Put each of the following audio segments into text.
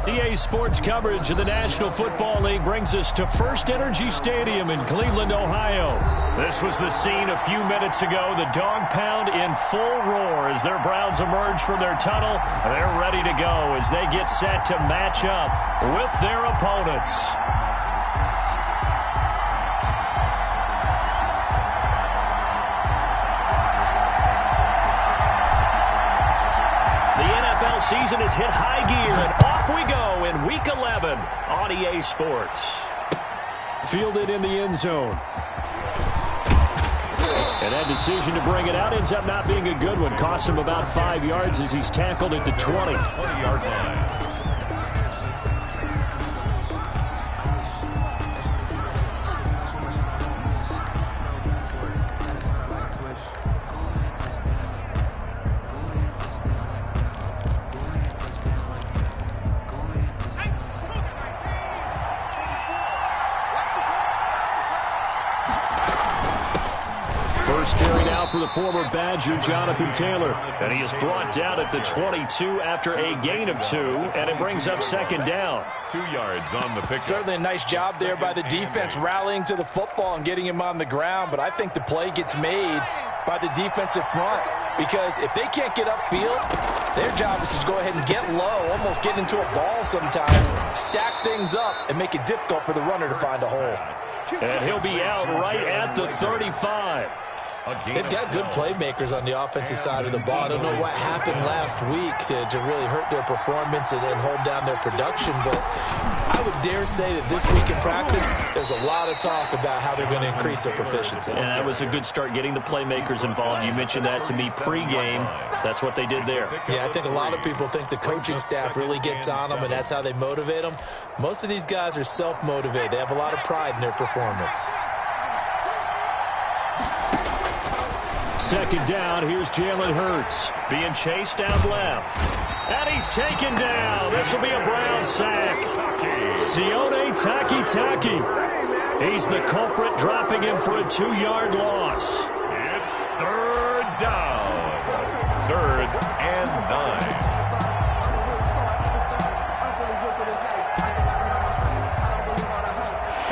EA Sports coverage of the National Football League brings us to First Energy Stadium in Cleveland, Ohio. This was the scene a few minutes ago. The dog pound in full roar as their Browns emerge from their tunnel. They're ready to go as they get set to match up with their opponents. Season has hit high gear, and off we go in Week 11 on EA Sports. Fielded in the end zone. And that decision to bring it out ends up not being a good one. Cost him about 5 yards as he's tackled at the 20-yard line. First carry now for the former Badger, Jonathan Taylor. And he is brought down at the 22 after a gain of 2, and it brings up second down. 2 yards on the pick. Certainly a nice job there by the defense rallying to the football and getting him on the ground, but I think the play gets made by the defensive front because if they can't get upfield, their job is to go ahead and get low, almost get into a ball sometimes, stack things up, and make it difficult for the runner to find a hole. And he'll be out right at the 35. They've got good playmakers on the offensive side of the ball. I don't know what happened last week to really hurt their performance and hold down their production, but I would dare say that this week in practice, there's a lot of talk about how they're going to increase their proficiency. And that was a good start getting the playmakers involved. You mentioned that to me pregame. That's what they did there. Yeah, I think a lot of people think the coaching staff really gets on them, and that's how they motivate them. Most of these guys are self-motivated. They have a lot of pride in their performance. Second down, here's Jalen Hurts being chased down left. And he's taken down. This will be a Brown sack. Sione Takitaki. He's the culprit, dropping him for a 2-yard loss. It's third down. 3rd and 9.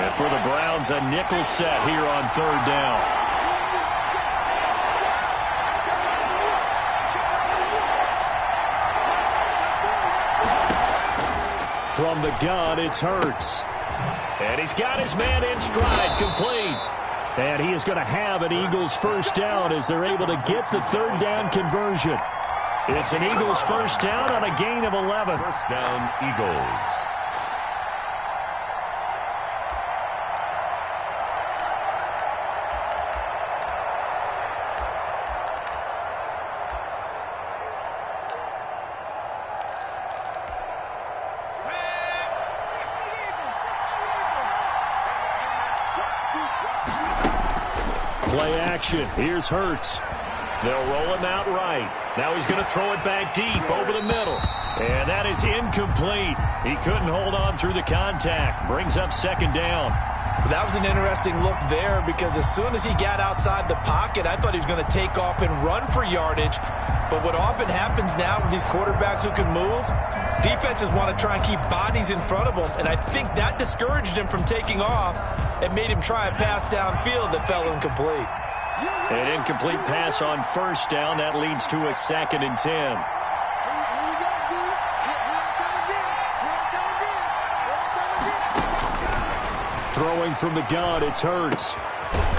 And for the Browns, a nickel set here on 3rd down. From the gun, it's Hurts. And he's got his man in stride, complete. And he is going to have an Eagles first down as they're able to get the 3rd down conversion. It's an Eagles first down on a gain of 11. First down, Eagles. Play action. Here's Hurts. They'll roll him out right. Now he's going to throw it back deep over the middle. And that is incomplete. He couldn't hold on through the contact. Brings up second down. That was an interesting look there because as soon as he got outside the pocket, I thought he was going to take off and run for yardage. But what often happens now with these quarterbacks who can move, defenses want to try and keep bodies in front of them. And I think that discouraged him from taking off and made him try a pass downfield that fell incomplete. An incomplete pass on first down. That leads to a 2nd and 10. Throwing from the gun, it's Hurts.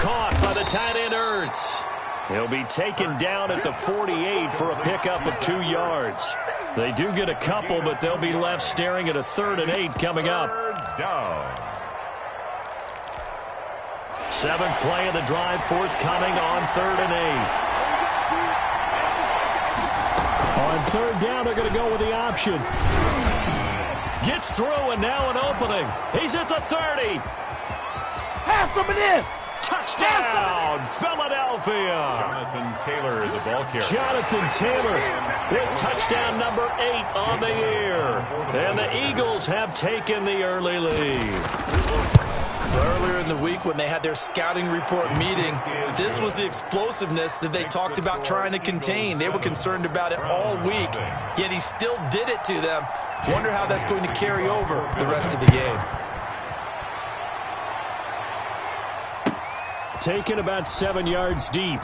Caught by the tight end, Hurts. He'll be taken down at the 48 for a pickup of 2 yards. They do get a couple, but they'll be left staring at a 3rd and 8 coming up. 3rd down. 7th play of the drive forthcoming on 3rd and 8. On 3rd down, they're going to go with the option. Gets through, and now an opening. He's at the 30. Have some of this. Touchdown, Philadelphia. Jonathan Taylor, the ball carrier. Jonathan Taylor with touchdown number 8 on the year. And the Eagles have taken the early lead. Earlier in the week when they had their scouting report meeting, this was the explosiveness that they talked about trying to contain. They were concerned about it all week, yet he still did it to them. Wonder how that's going to carry over the rest of the game. Taken about 7 yards deep.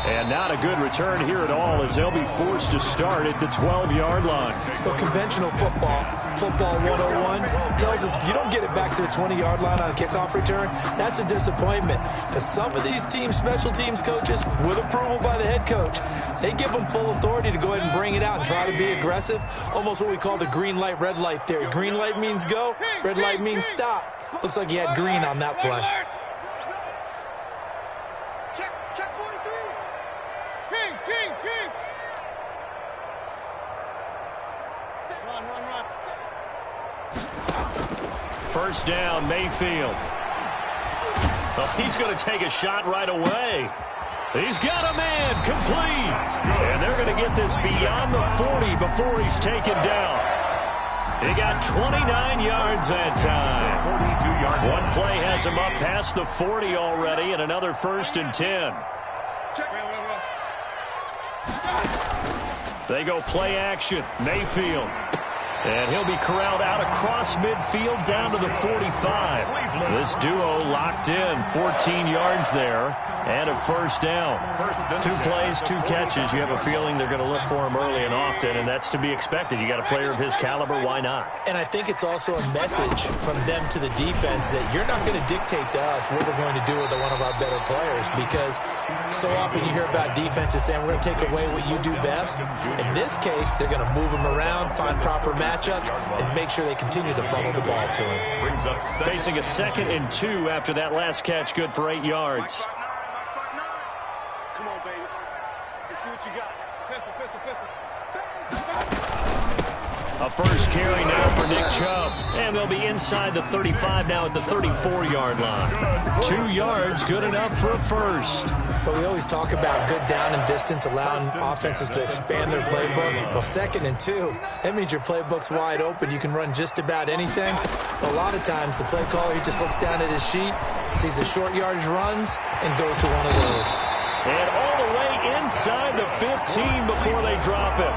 And not a good return here at all as they'll be forced to start at the 12-yard line. Well, conventional football 101, tells us if you don't get it back to the 20-yard line on a kickoff return, that's a disappointment. But some of these special teams coaches, with approval by the head coach, they give them full authority to go ahead and bring it out and try to be aggressive. Almost what we call the green light, red light theory. Green light means go, red light means stop. Looks like he had green on that play. Check 43. Kings. Run. First down, Mayfield. Oh, he's going to take a shot right away. He's got a man, complete. And they're going to get this beyond the 40 before he's taken down. He got 29 yards that time. One play has him up past the 40 already, and another 1st and 10. They go play action. Mayfield. And he'll be corralled out across midfield down to the 45. This duo locked in, 14 yards there, and a 1st down. 2 plays, 2 catches. You have a feeling they're going to look for him early and often, and that's to be expected. You got a player of his caliber, why not? And I think it's also a message from them to the defense that you're not going to dictate to us what we're going to do with one of our better players, because so often you hear about defenses saying we're going to take away what you do best. In this case, they're going to move him around, find proper matchups, and make sure they continue to funnel the ball to him. Facing a 2nd and 2 after that last catch, good for 8 yards. Come on, baby. Let's see what you got. Pistol. A first carry now for Nick Chubb. And they'll be inside the 35 now at the 34-yard line. 2 yards, good enough for a first. But we always talk about good down and distance, allowing offenses to expand their playbook. Well, 2nd and 2, that means your playbook's wide open. You can run just about anything. A lot of times, the play caller, he just looks down at his sheet, sees the short yardage runs, and goes to one of those. And all the way inside the 15 before they drop him.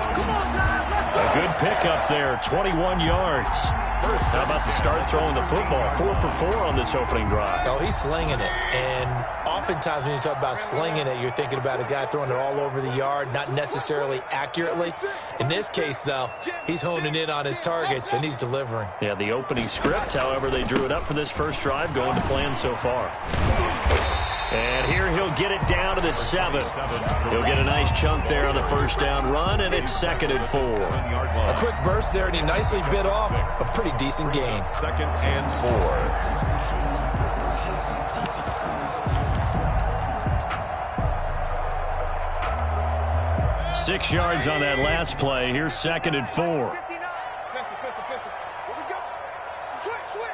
A good pickup there, 21 yards. How about the start throwing the football? 4 for 4 on this opening drive. Oh, he's slinging it. And oftentimes when you talk about slinging it, you're thinking about a guy throwing it all over the yard, not necessarily accurately. In this case, though, he's honing in on his targets, and he's delivering. Yeah, the opening script, however, they drew it up for this first drive, going to plan so far. And here he'll get it down to the 7. He'll get a nice chunk there on the first down run, and it's 2nd and 4. A quick burst there, and he nicely bit off a pretty decent gain. 2nd and 4. 6 yards on that last play. Here's 2nd and 4. Pistol. Here we go. Switch.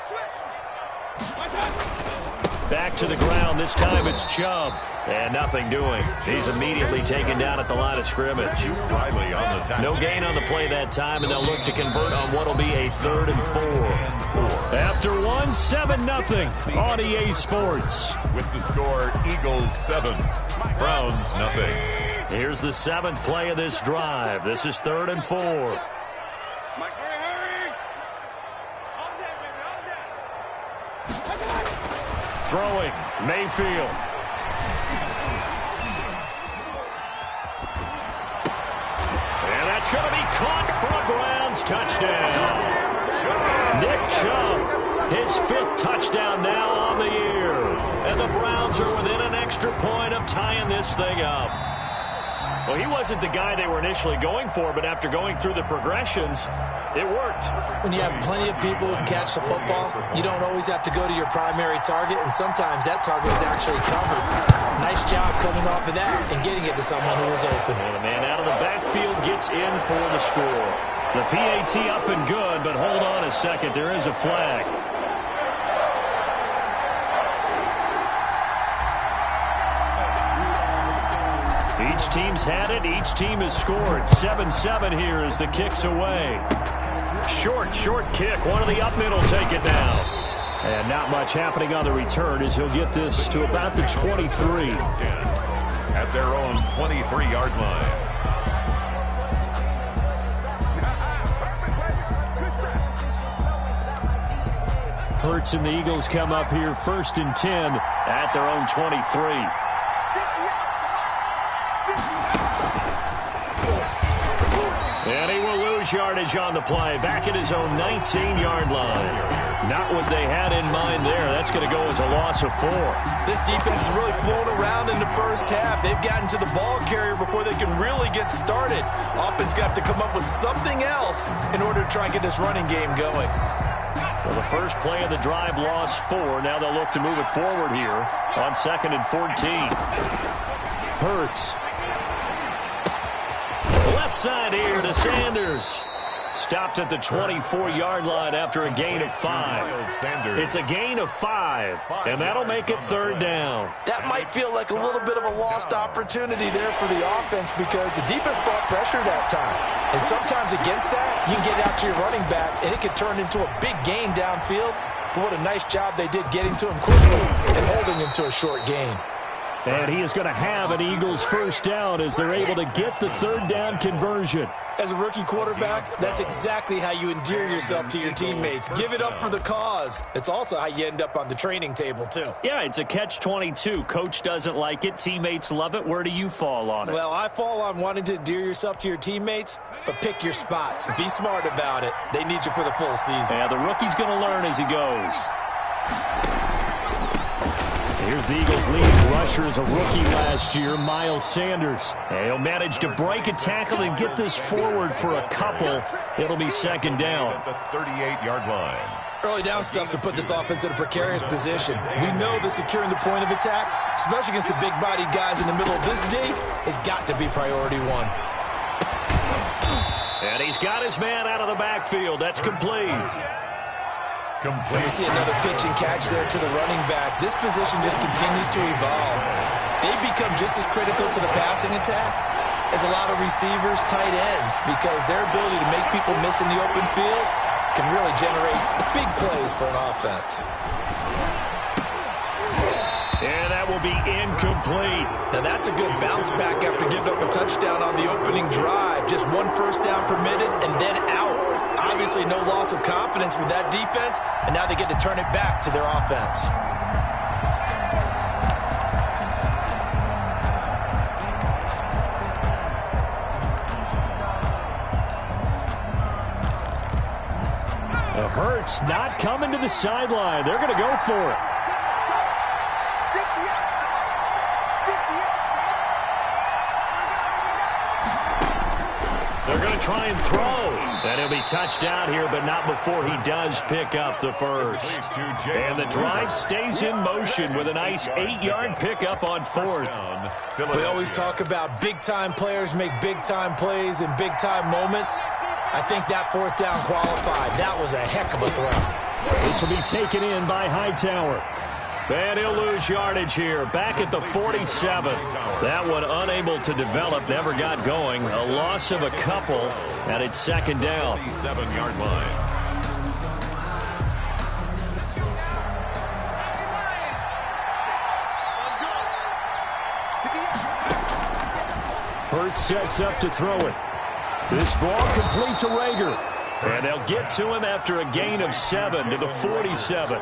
Back to the ground. This time it's Chubb. And nothing doing. He's immediately taken down at the line of scrimmage. Riley on the tackle. No gain on the play that time, and they'll look to convert on what will be a 3rd and 4. After 1, 7-0 on EA Sports. With the score, Eagles 7, Browns nothing. Here's the 7th play of this drive. This is 3rd and 4. Mike, hurry. All day. Throwing, Mayfield. And that's going to be caught for a Browns touchdown. Nick Chubb, his 5th touchdown now on the year. And the Browns are within an extra point of tying this thing up. Well, he wasn't the guy they were initially going for, but after going through the progressions, it worked. When you have plenty of people who can catch the football, you don't always have to go to your primary target, and sometimes that target is actually covered. Nice job coming off of that and getting it to someone who was open. And a man out of the backfield gets in for the score. The PAT up and good, but hold on a second. There is a flag. Each team's had it. Each team has scored. 7-7 here as the kick's away. Short kick. One of the up middle take it down. And not much happening on the return as he'll get this to about the 23. At their own 23-yard line. Hurts and the Eagles come up here 1st and 10 at their own 23. And he will lose yardage on the play. Back at his own 19-yard line. Not what they had in mind there. That's going to go as a loss of 4. This defense has really flown around in the first half. They've gotten to the ball carrier before they can really get started. Offense got to come up with something else in order to try and get this running game going. Well, the first play of the drive lost 4. Now they'll look to move it forward here on 2nd and 14. Hurts. Left side here to Sanders. Stopped at the 24-yard line after a gain of 5. It's a gain of 5, and that'll make it 3rd down. That might feel like a little bit of a lost opportunity there for the offense because the defense brought pressure that time. And sometimes against that, you can get out to your running back, and it could turn into a big gain downfield. But what a nice job they did getting to him quickly and holding him to a short gain. And he is going to have an Eagles first down as they're able to get the 3rd down conversion. As a rookie quarterback, that's exactly how you endear yourself to your teammates. Give it up for the cause. It's also how you end up on the training table, too. Yeah, it's a catch-22. Coach doesn't like it. Teammates love it. Where do you fall on it? Well, I fall on wanting to endear yourself to your teammates, but pick your spots. Be smart about it. They need you for the full season. Yeah, the rookie's going to learn as he goes. Here's the Eagles' leading rusher as a rookie last year, Miles Sanders. And he'll manage to break a tackle and get this forward for a couple. It'll be 2nd down. At the 38-yard line. Early down stuff to put this offense in a precarious position. We know that securing the point of attack, especially against the big-bodied guys in the middle of this D, has got to be priority 1. And he's got his man out of the backfield. That's complete. And we see another pitch and catch there to the running back. This position just continues to evolve. They become just as critical to the passing attack as a lot of receivers, tight ends, because their ability to make people miss in the open field can really generate big plays for an offense. And that will be incomplete. Now that's a good bounce back after giving up a touchdown on the opening drive. Just 1 first down permitted and then out. Obviously no loss of confidence with that defense, and now they get to turn it back to their offense. Hurts not coming to the sideline. They're going to go for it. They're going to try and throw. And he'll be touched down here, but not before he does pick up the first. And the drive stays in motion with a nice 8-yard pickup on 4th. We always talk about big-time players make big-time plays in big-time moments. I think that 4th down qualified. That was a heck of a throw. This will be taken in by Hightower. And he'll lose yardage here. Back at the 47. That one unable to develop, never got going. A loss of a couple, and it's 2nd down. 7-yard line. Hurts sets up to throw it. This ball complete to Rager. And they'll get to him after a gain of 7 to the 47.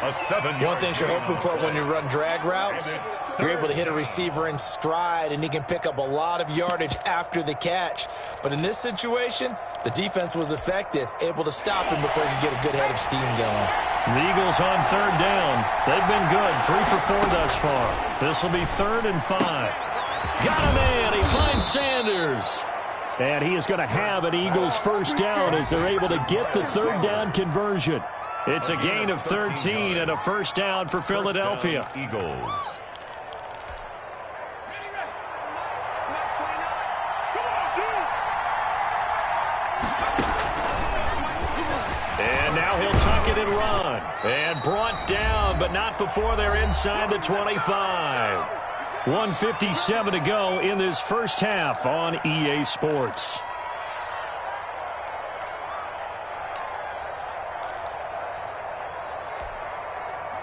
One thing you're hoping for when you run drag routes, you're able to hit a receiver in stride, and he can pick up a lot of yardage after the catch. But in this situation, the defense was effective, able to stop him before he could get a good head of steam going. The Eagles on 3rd down. They've been good, 3 for 4 thus far. This will be 3rd and 5. Got a man. He finds Sanders. And he is going to have an Eagles first down as they're able to get the 3rd down conversion. It's a gain of 13 and a first down for Philadelphia. Eagles. And now he'll tuck it and run. And brought down, but not before they're inside the 25. 1:57 to go in this first half on EA Sports.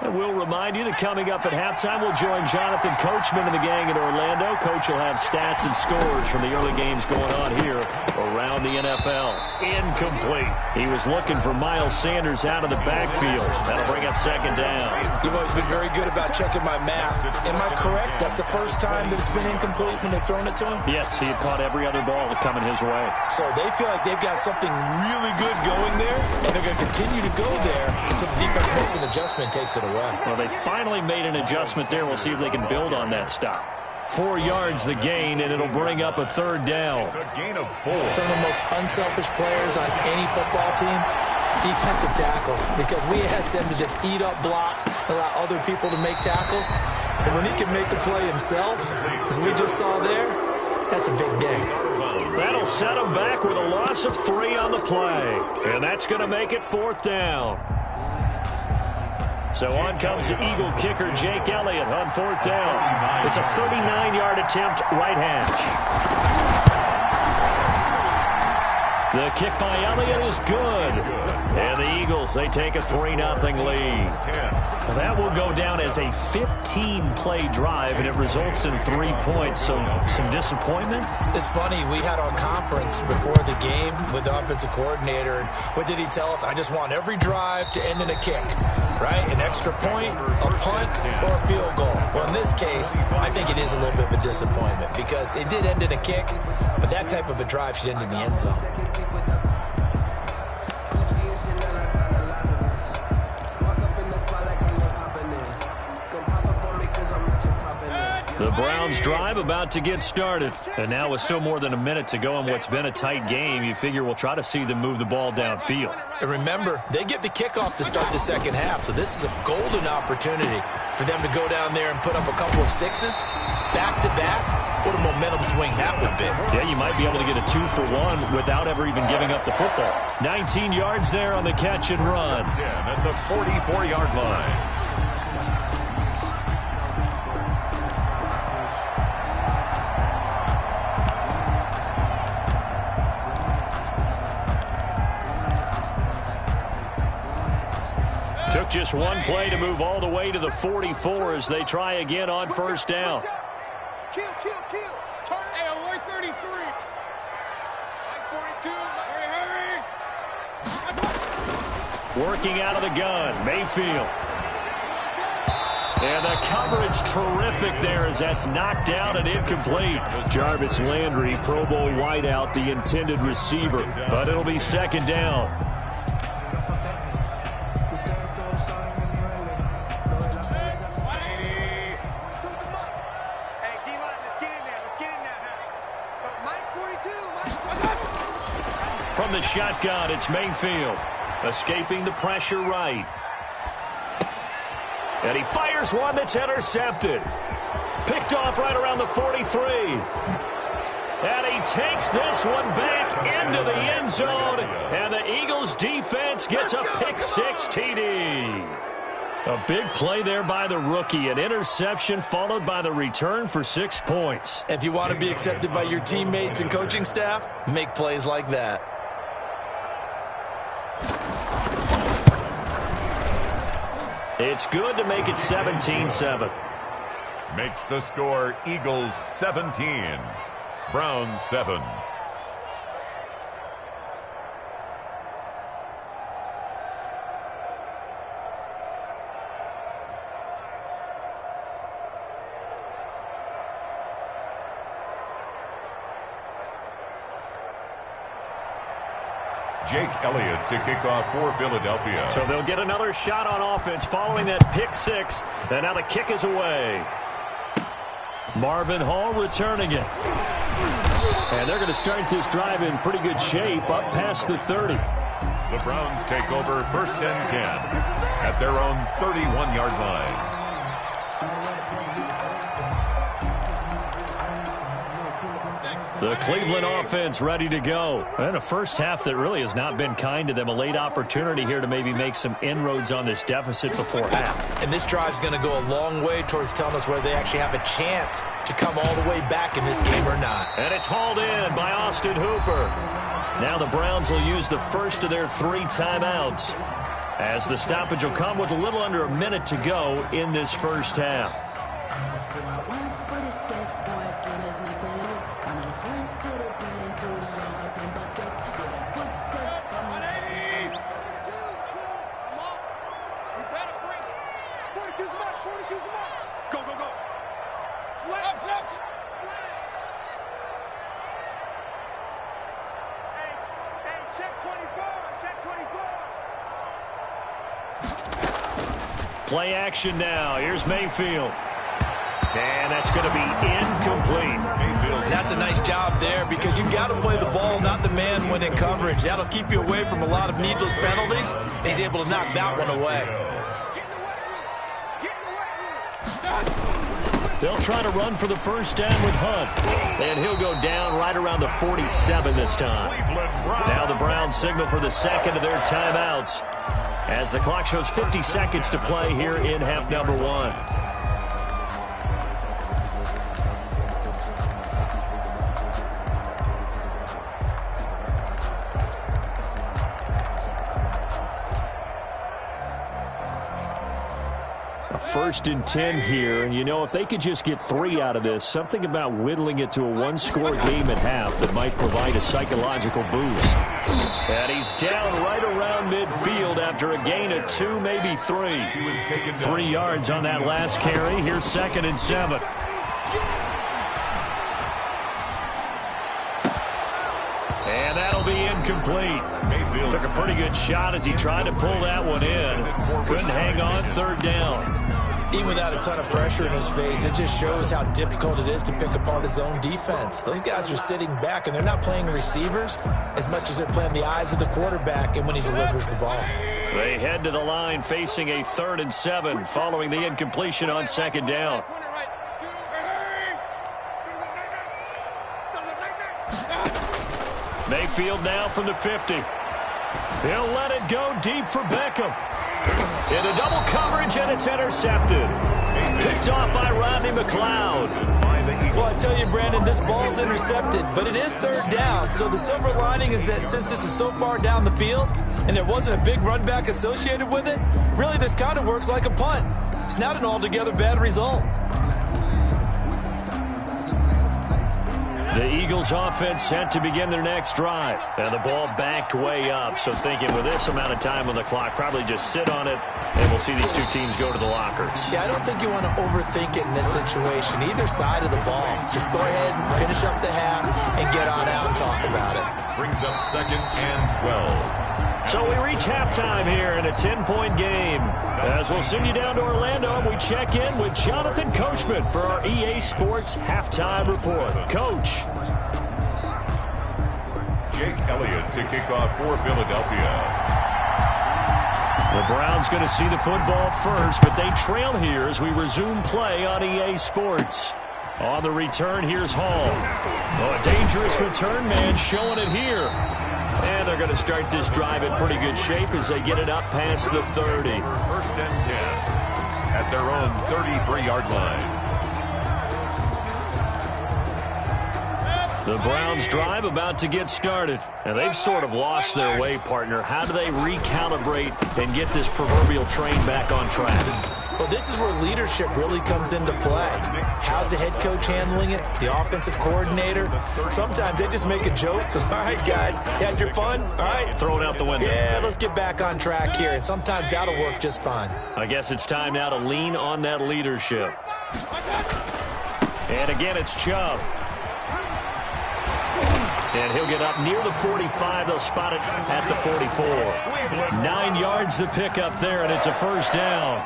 And we'll remind you that coming up at halftime, we'll join Jonathan Coachman and the gang in Orlando. Coach will have stats and scores from the early games going on here around the NFL. Incomplete. He was looking for Miles Sanders out of the backfield. That'll bring up second down. You've always been very good about checking my math. Am I correct? That's the first time that it's been incomplete when they've thrown it to him? Yes, he had caught every other ball coming his way. So they feel like they've got something really good going there, and they're going to continue to go there until the defense makes an adjustment and takes it away. Well, they finally made an adjustment there. We'll see if they can build on that stop. 4 yards the gain, and it'll bring up a third down. It's a gain of 4. Some of the most unselfish players on any football team, defensive tackles, because we ask them to just eat up blocks, allow other people to make tackles. And when he can make a play himself, as we just saw there, that's a big day. That'll set him back with a loss of 3 on the play. And that's going to make it 4th down. So on comes the Eagle kicker, Jake Elliott, on 4th down. It's a 39-yard attempt, right hash. The kick by Elliott is good. And the Eagles, they take a 3-0 lead. That will go down as a 15-play drive, and it results in 3 points. So some disappointment? It's funny, we had our conference before the game with the offensive coordinator, and what did he tell us? I just want every drive to end in a kick, right? An extra point, a punt, or a field goal. Well, in this case, I think it is a little bit of a disappointment because it did end in a kick, but that type of a drive should end in the end zone. The Browns drive about to get started. And now with still more than a minute to go in what's been a tight game, you figure we'll try to see them move the ball downfield. And remember, they get the kickoff to start the second half, so this is a golden opportunity for them to go down there and put up a couple of sixes back-to-back. What a momentum swing that would be. Yeah, you might be able to get a 2-for-1 without ever even giving up the football. 19 yards there on the catch and run. 10 at the 44-yard line. Took just one play to move all the way to the 44 as they try again on first down. Kill. Turn it. Hey, avoid 33. Like 42. Hurry. Working out of the gun, Mayfield. And the coverage terrific there as that's knocked down and incomplete. Jarvis Landry, Pro Bowl wideout, the intended receiver. But it'll be second down. From the shotgun, it's Mayfield. Escaping the pressure right. And he fires one that's intercepted. Picked off right around the 43. And he takes this one back into the end zone. And the Eagles defense gets a pick-6 TD. A big play there by the rookie. An interception followed by the return for 6 points. If you want to be accepted by your teammates and coaching staff, make plays like that. It's good to make it 17-7. Makes the score Eagles 17, Browns 7. Jake Elliott to kick off for Philadelphia. So they'll get another shot on offense following that pick-6. And now the kick is away. Marvin Hall returning it. And they're going to start this drive in pretty good shape up past the 30. The Browns take over 1st and 10 at their own 31-yard line. The Cleveland offense ready to go. And a first half that really has not been kind to them. A late opportunity here to maybe make some inroads on this deficit before half. And this drive's going to go a long way towards telling us whether they actually have a chance to come all the way back in this game or not. And it's hauled in by Austin Hooper. Now the Browns will use the first of their 3 timeouts. as the stoppage will come with a little under a minute to go in this first half. Go, go, go. Slap, slap, slap. Hey, check 24, check 24. Play action now. Here's Mayfield. And that's going to be incomplete. That's a nice job there because you've got to play the ball, not the man when in coverage. That'll keep you away from a lot of needless penalties. And he's able to knock that one away. They'll try to run for the first down with Hunt. And he'll go down right around the 47 this time. Now the Browns signal for the second of their timeouts as the clock shows 50 seconds to play here in half number 1. First and 10 here, and you know, if they could just get 3 out of this, something about whittling it to a one-score game at half that might provide a psychological boost. And he's down right around midfield after a gain of 2, maybe 3. 3 yards on that last carry. Here's 2nd and 7. And that'll be incomplete. Took a pretty good shot as he tried to pull that one in. Couldn't hang on, 3rd down. Even without a ton of pressure in his face, it just shows how difficult it is to pick apart his own defense. Those guys are sitting back, and they're not playing receivers as much as they're playing the eyes of the quarterback and when he delivers the ball. They head to the line facing a 3rd and 7 following the incompletion on 2nd down. Mayfield now from the 50. He'll let it go deep for Beckham. Into double coverage, and it's intercepted. Picked off by Rodney McLeod. Well, I tell you, Brandon, this ball's intercepted, but it is 3rd down. So the silver lining is that since this is so far down the field and there wasn't a big run back associated with it, really this kind of works like a punt. It's not an altogether bad result. The Eagles offense set to begin their next drive. And the ball backed way up. So thinking with this amount of time on the clock, probably just sit on it, and we'll see these two teams go to the lockers. Yeah, I don't think you want to overthink it in this situation. Either side of the ball. Just go ahead and finish up the half and get on out and talk about it. Brings up 2nd and 12. So we reach halftime here in a 10-point game. As we'll send you down to Orlando, we check in with Jonathan Coachman for our EA Sports Halftime Report. Coach. Jake Elliott to kick off for Philadelphia. The Browns going to see the football first, but they trail here as we resume play on EA Sports. On the return, here's Hall. Oh, a dangerous return man showing it here. And they're going to start this drive in pretty good shape as they get it up past the 30. 1st and 10 at their own 33-yard line. The Browns drive about to get started. And they've sort of lost their way, partner. How do they recalibrate and get this proverbial train back on track? Well, this is where leadership really comes into play. How's the head coach handling it? The offensive coordinator? Sometimes they just make a joke. All right, guys, you had your fun? All right. Throw it out the window. Yeah, let's get back on track here. And sometimes that'll work just fine. I guess it's time now to lean on that leadership. And again, it's Chubb. And he'll get up near the 45. They'll spot it at the 44. 9 yards to pick up there, and it's a 1st down.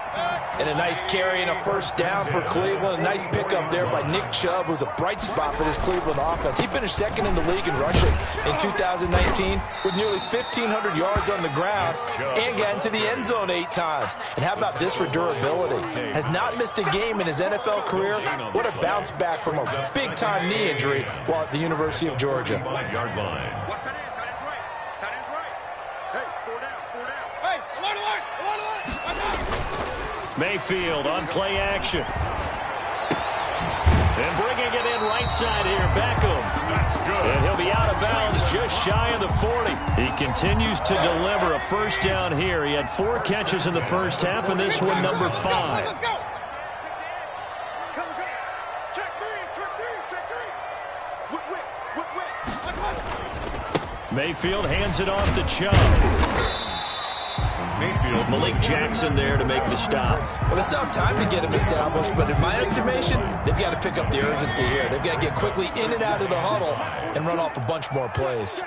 And a nice carry and a 1st down for Cleveland. A nice pickup there by Nick Chubb, who's a bright spot for this Cleveland offense. He finished 2nd in the league in rushing in 2019 with nearly 1,500 yards on the ground and got into the end zone 8 times. And how about this for durability? Has not missed a game in his NFL career. What a bounce back from a big-time knee injury while at the University of Georgia. 5-yard line. Watch tight end, tight end's right. Tight end's right. Hey, 4 down, 4 down. Hey, alert. Mayfield on play action. And bringing it in right side here, Beckham. That's good. And he'll be out of bounds just shy of the 40. He continues to deliver a first down here. He had 4 catches in the first half, and this one number 5. Let's go. Check three. Whip. Mayfield hands it off to Chubb. Malik Jackson there to make the stop. Well, they still have time to get him established, but in my estimation, they've got to pick up the urgency here. They've got to get quickly in and out of the huddle and run off a bunch more plays.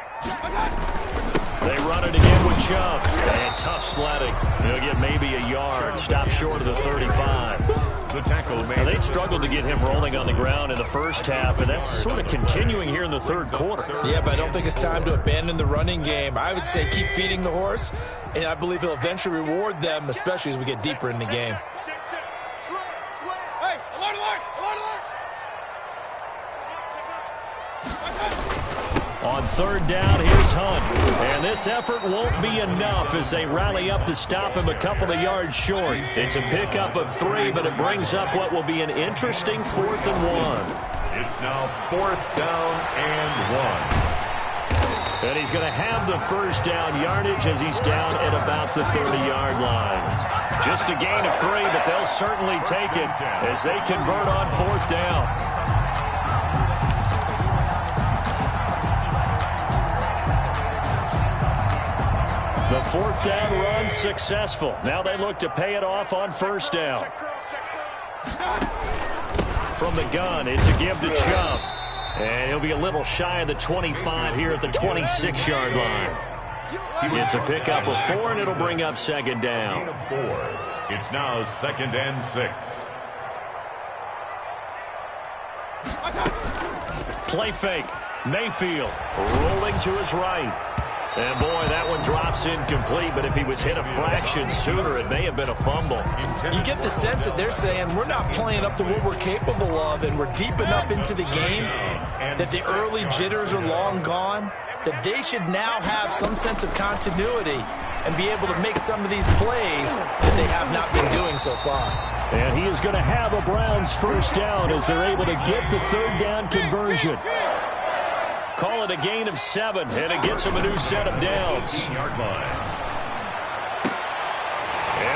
They run it again with Chubb. And tough sledding. He'll get maybe a yard. Stop short of the 35. The tackle made. Now, they struggled to get him rolling on the ground in the first half, and that's sort of continuing here in the third quarter. Yeah, but I don't think it's time to abandon the running game. I would say keep feeding the horse, and I believe he'll eventually reward them, especially as we get deeper in the game. Hey, alert. On third down, here's Hunt. And this effort won't be enough as they rally up to stop him a couple of yards short. It's a pickup of 3, but it brings up what will be an interesting 4th and 1. It's now 4th down and 1. And he's going to have the first down yardage as he's down at about the 30-yard line. Just a gain of 3, but they'll certainly take it as they convert on 4th down. The 4th down run successful. Now they look to pay it off on first down. From the gun, it's a give to Chubb. And he'll be a little shy of the 25 here at the 26-yard line. It's a pickup of 4, and it'll bring up second down. It's now 2nd and 6. Play fake. Mayfield rolling to his right. And, boy, that one drops incomplete, but if he was hit a fraction sooner, it may have been a fumble. You get the sense that they're saying we're not playing up to what we're capable of, and we're deep enough into the game that the early jitters are long gone, that they should now have some sense of continuity and be able to make some of these plays that they have not been doing so far. And he is going to have a Browns first down as they're able to get the third down conversion. Call it a gain of 7, and it gets him a new set of downs. And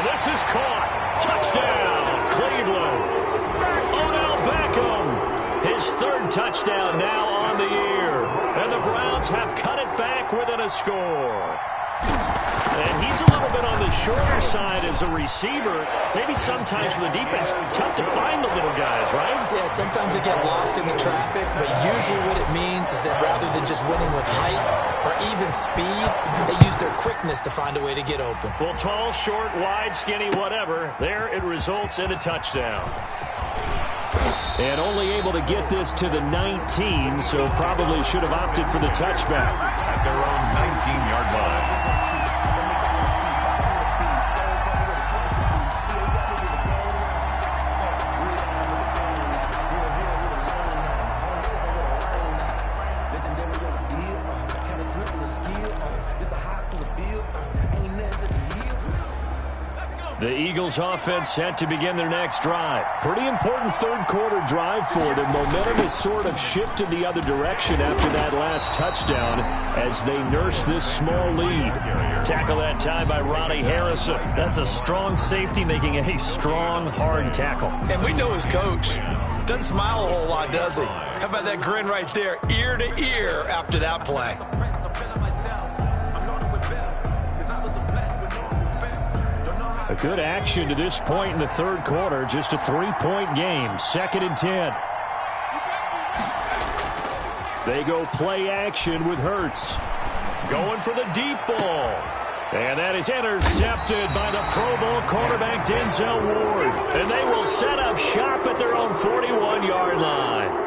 this is caught. Touchdown, Cleveland. Odell Beckham, his 3rd touchdown now on the year. And the Browns have cut it back within a score. And he's a little bit on the shorter side as a receiver. Maybe sometimes for the defense, tough to find the little guys, right? Yeah, sometimes they get lost in the traffic, but usually what it means is that rather than just winning with height or even speed, they use their quickness to find a way to get open. Well, tall, short, wide, skinny, whatever, there it results in a touchdown. And only able to get this to the 19, so probably should have opted for the touchback. At their own 19-yard line. The Eagles offense set to begin their next drive. Pretty important third quarter drive for them. Momentum has sort of shifted the other direction after that last touchdown as they nurse this small lead. Tackle that time by Ronnie Harrison. That's a strong safety making a strong, hard tackle. And we know his coach. Doesn't smile a whole lot, does he? How about that grin right there, ear to ear after that play? A good action to this point in the third quarter. Just a 3-point game. 2nd and 10. They go play action with Hurts. Going for the deep ball. And that is intercepted by the Pro Bowl quarterback Denzel Ward. And they will set up shop at their own 41-yard line.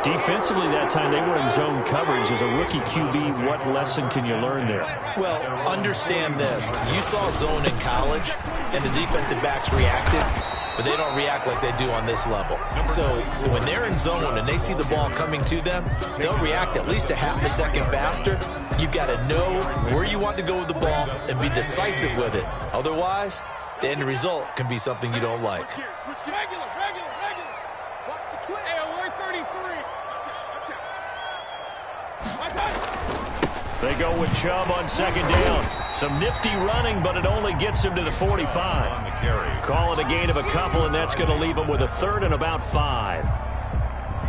Defensively that time, they were in zone coverage. As a rookie QB, what lesson can you learn there? Well, understand this. You saw zone in college, and the defensive backs reacted, but they don't react like they do on this level. So when they're in zone and they see the ball coming to them, they'll react at least a half a second faster. You've got to know where you want to go with the ball and be decisive with it. Otherwise, the end result can be something you don't like. Regular. Watch the twist. Hey, alert 33. They go with Chubb on second down. Some nifty running, but it only gets him to the 45. On the carry. Call it a gain of a couple, and that's going to leave him with a third and about 5.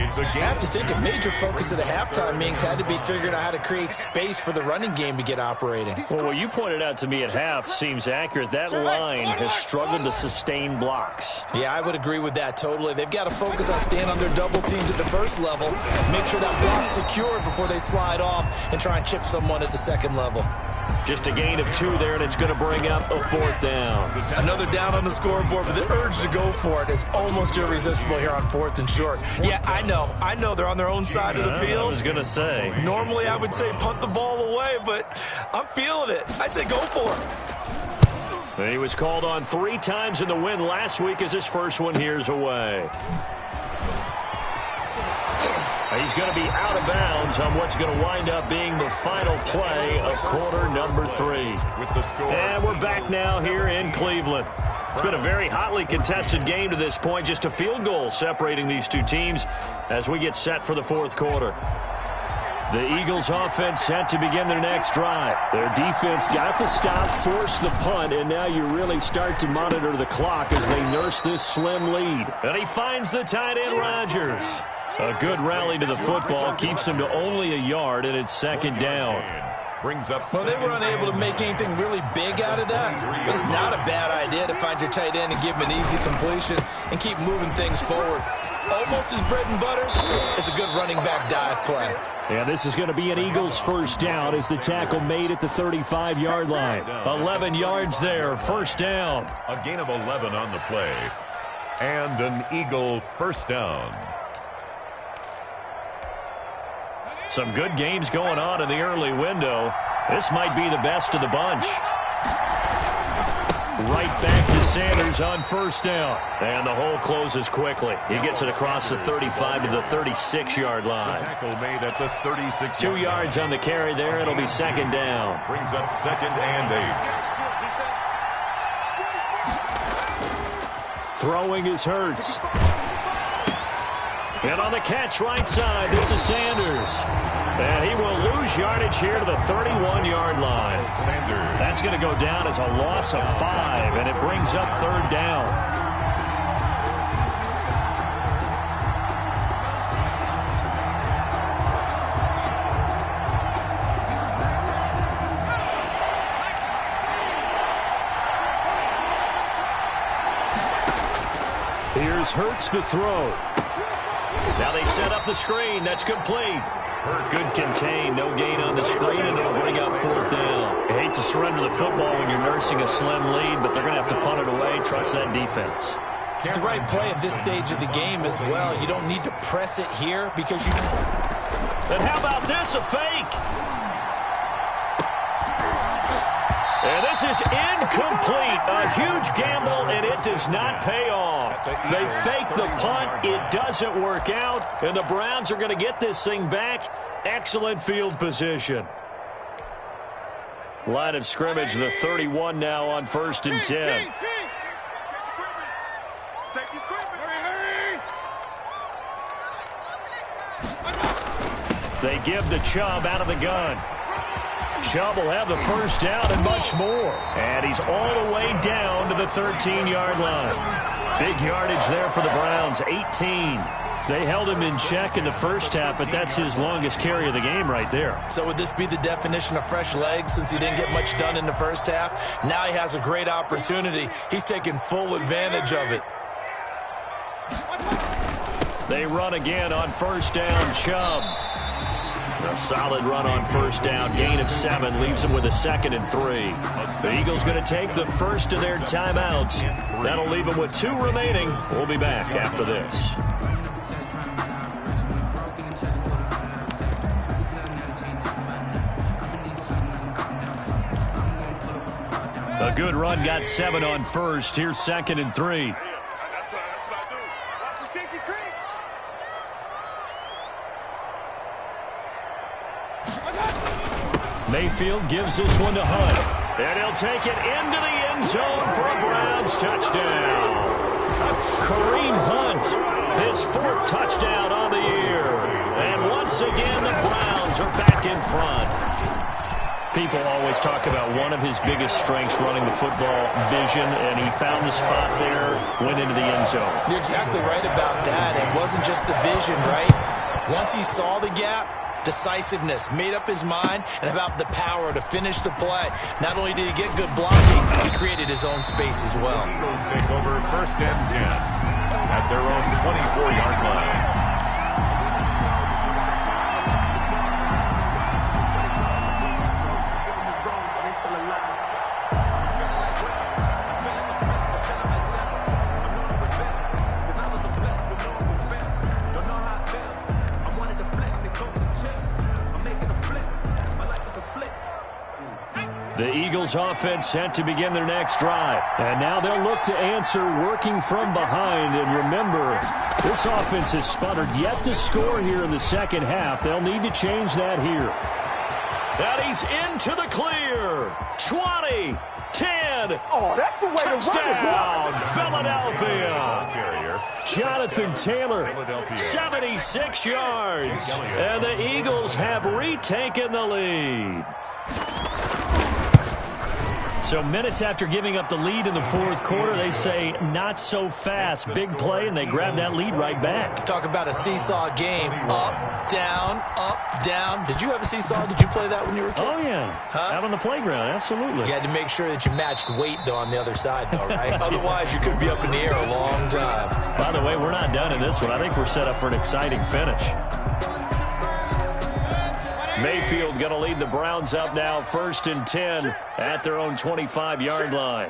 It's a I have to think a major focus of the halftime meetings had to be figuring out how to create space for the running game to get operating. Well, what you pointed out to me at half seems accurate. That line has struggled to sustain blocks. Yeah, I would agree with that totally. They've got to focus on staying on their double teams at the first level, make sure that block's secure before they slide off and try and chip someone at the second level. Just a gain of 2 there, and it's going to bring up a 4th down. Another down on the scoreboard, but the urge to go for it is almost irresistible here on 4th and short. Yeah, I know they're on their own side of the field. I was going to say. Normally I would say punt the ball away, but I'm feeling it. I say go for it. He was called on 3 times in the win last week as his first one here's away. He's going to be out of bounds on what's going to wind up being the final play of quarter number 3. with the score. And we're back now here in Cleveland. It's been a very hotly contested game to this point. Just a field goal separating these two teams as we get set for the 4th quarter. The Eagles offense set to begin their next drive. Their defense got the stop, forced the punt, and now you really start to monitor the clock as they nurse this slim lead. And he finds the tight end, Rodgers. A good rally to the football keeps him to only a yard, and it's 2nd down. Brings up. Well, they were unable to make anything really big out of that, but it's not a bad idea to find your tight end and give him an easy completion and keep moving things forward. Almost his bread and butter. It's a good running back dive play. Yeah, this is going to be an Eagles first down as the tackle made at the 35-yard line. 11 yards there, first down. A gain of 11 on the play. And an Eagle first down. Some good games going on in the early window. This might be the best of the bunch. Right back to Sanders on first down. And the hole closes quickly. He gets it across the 35 to the 36-yard line. Tackle made at the 36. 2 yards on the carry there. It'll be 2nd down. Brings up 2nd and 8. Throwing is Hurts. And on the catch right side, this is Sanders. And he will lose yardage here to the 31-yard line. Sanders. That's going to go down as a loss of 5, and it brings up 3rd down. Here's Hurts to throw. Now they set up the screen. That's complete. Good contain. No gain on the screen, and it'll bring up 4th down. I hate to surrender the football when you're nursing a slim lead, but they're going to have to punt it away. Trust that defense. It's the right play at this stage of the game as well. You don't need to press it here because you... And how about this, a fake? And this is incomplete. A huge gamble, and it does not pay off. They fake the punt. It doesn't work out, and the Browns are going to get this thing back. Excellent field position. Line of scrimmage, the 31 now on 1st and 10. They give the Chubb out of the gun. Chubb will have the first down and much more. And he's all the way down to the 13-yard line. Big yardage there for the Browns, 18. They held him in check in the first half, but that's his longest carry of the game right there. So would this be the definition of fresh legs since he didn't get much done in the first half? Now he has a great opportunity. He's taking full advantage of it. They run again on first down, Chubb. A solid run on first down. Gain of 7 leaves them with a 2nd and 3. The Eagles going to take the first of their timeouts. That'll leave them with 2 remaining. We'll be back after this. A good run, got 7 on first. Here's 2nd and 3. Mayfield gives this one to Hunt. And he'll take it into the end zone for a Browns touchdown. Kareem Hunt, his 4th touchdown on the year. And once again, the Browns are back in front. People always talk about one of his biggest strengths running the football, vision, and he found the spot there, went into the end zone. You're exactly right about that. It wasn't just the vision, right? Once he saw the gap, decisiveness, made up his mind, and about the power to finish the play. Not only did he get good blocking, he created his own space as well. The Eagles take over 1st and 10 at their own 24-yard line. The Eagles offense set to begin their next drive. And now they'll look to answer working from behind. And remember, this offense has sputtered yet to score here in the second half. They'll need to change that here. And he's into the clear. 20, 10. Oh, that's the way touchdown, to Philadelphia. Jonathan Taylor, 76 yards. And the Eagles have retaken the lead. So minutes after giving up the lead in the fourth quarter, they say not so fast. Big play, and they grab that lead right back. Talk about a seesaw game. Up, down. Did you have a seesaw? Did you play that when you were a kid? Oh, yeah. Out on the playground, absolutely. You had to make sure that you matched weight, though, on the other side, though, right? Otherwise, you could be up in the air a long time. By the way, we're not done in this one. I think we're set up for an exciting finish. Mayfield going to lead the Browns up now, 1st and 10 at their own 25-yard line.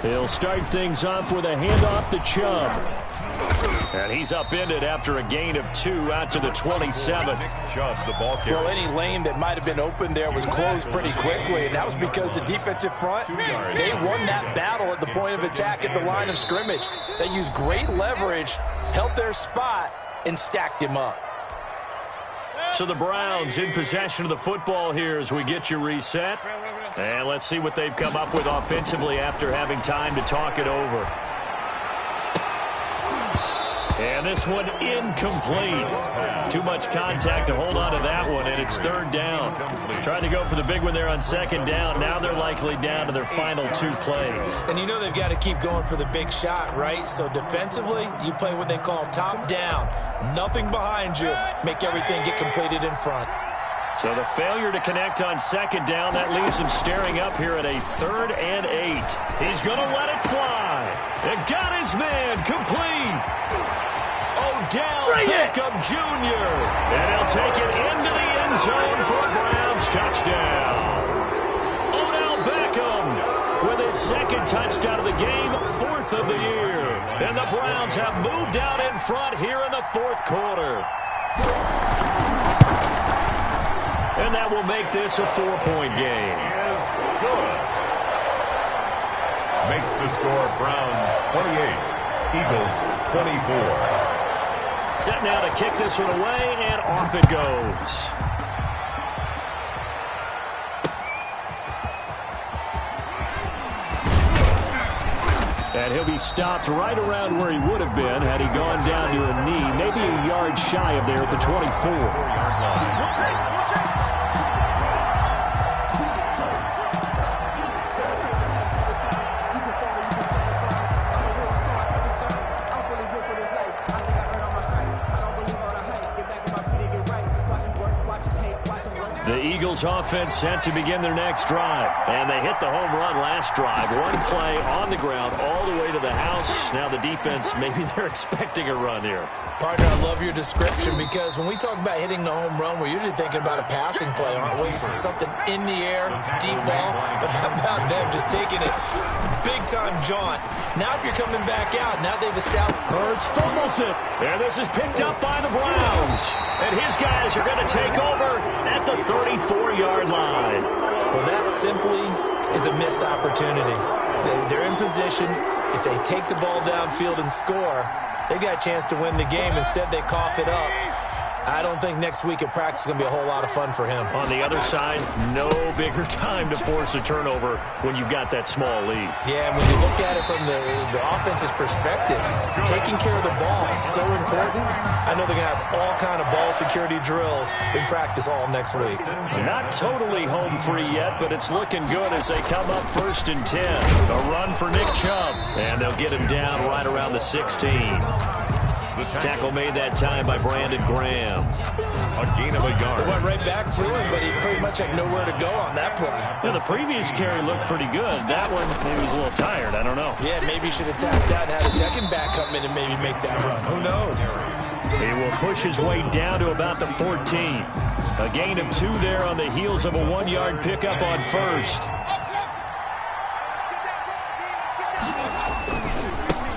He'll start things off with a handoff to Chubb. And he's upended after a gain of 2 out to the 27. Chubb's the ball carrier. Well, any lane that might have been open there was closed pretty quickly, and that was because the defensive front, they won that battle at the point of attack at the line of scrimmage. They used great leverage, held their spot, and stacked him up. So the Browns in possession of the football here as we get you reset. And let's see what they've come up with offensively after having time to talk it over. And this one incomplete. Too much contact to hold on to that one, and it's 3rd down. Trying to go for the big one there on 2nd down. Now they're likely down to their final 2 plays. And you know they've got to keep going for the big shot, right? So defensively, you play what they call top down. Nothing behind you. Make everything get completed in front. So the failure to connect on 2nd down, that leaves him staring up here at a 3rd and 8. He's going to let it fly. And got his man complete. Odell Beckham Jr. And he'll take it into the end zone for a Browns touchdown. Odell Beckham with his 2nd touchdown of the game, 4th of the year. And the Browns have moved out in front here in the 4th quarter. And that will make this a 4-point game. Is good. Makes the score Browns 28, Eagles 24. Set now to kick this one away, and off it goes. And he'll be stopped right around where he would have been had he gone down to a knee, maybe a yard shy of there at the 24-yard line. The Eagles offense set to begin their next drive. And they hit the home run last drive. One play on the ground all the way to the house. Now the defense, maybe they're expecting a run here. Partner, I love your description because when we talk about hitting the home run, we're usually thinking about a passing play, aren't we? Something in the air, deep ball. But how about them just taking it big-time jaunt? Now if you're coming back out, now they've established. Hurts fumbles it. And this is picked up by the Browns. And his guys are going to take over at the 34-yard line. Well, that simply is a missed opportunity. They're in position. If they take the ball downfield and score, they've got a chance to win the game. Instead, they cough it up. I don't think next week at practice is going to be a whole lot of fun for him. On the other side, no bigger time to force a turnover when you've got that small lead. Yeah, and when you look at it from the offense's perspective, taking care of the ball is so important. I know they're going to have all kind of ball security drills in practice all next week. Not totally home free yet, but it's looking good as they come up 1st and 10. A run for Nick Chubb, and they'll get him down right around the 16. Tackle made that time by Brandon Graham. A gain of a yard. Went right back to him, but he pretty much had nowhere to go on that play. Yeah, the previous carry looked pretty good. That one, he was a little tired. I don't know. Yeah, maybe he should have tapped out and had a second back come in and maybe make that run. Who knows? He will push his way down to about the 14. A gain of 2 there on the heels of a 1-yard pickup on 1st.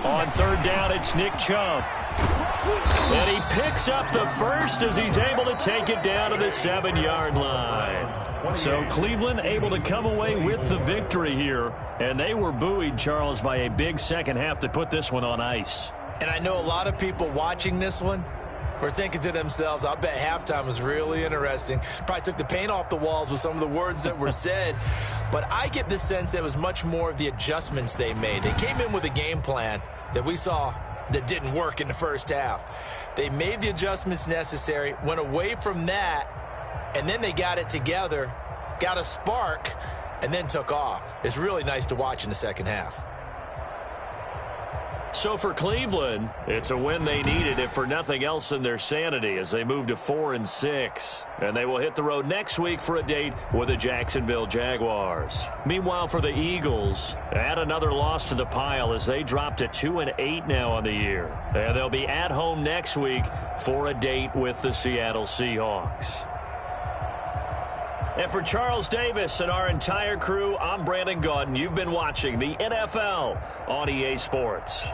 On 3rd down, it's Nick Chubb. And he picks up the 1st as he's able to take it down to the 7-yard line. So Cleveland able to come away with the victory here. And they were buoyed, Charles, by a big second half that put this one on ice. And I know a lot of people watching this one were thinking to themselves, I bet halftime was really interesting. Probably took the paint off the walls with some of the words that were said. But I get the sense it was much more of the adjustments they made. They came in with a game plan that we saw that didn't work in the first half. They made the adjustments necessary, went away from that, and then they got it together, got a spark, and then took off. It's really nice to watch in the second half. So for Cleveland, it's a win they needed, if for nothing else than their sanity, as they move to 4-6. And they will hit the road next week for a date with the Jacksonville Jaguars. Meanwhile, for the Eagles, add another loss to the pile as they drop to 2-8 now on the year. And they'll be at home next week for a date with the Seattle Seahawks. And for Charles Davis and our entire crew, I'm Brandon Gaudin. You've been watching the NFL on EA Sports.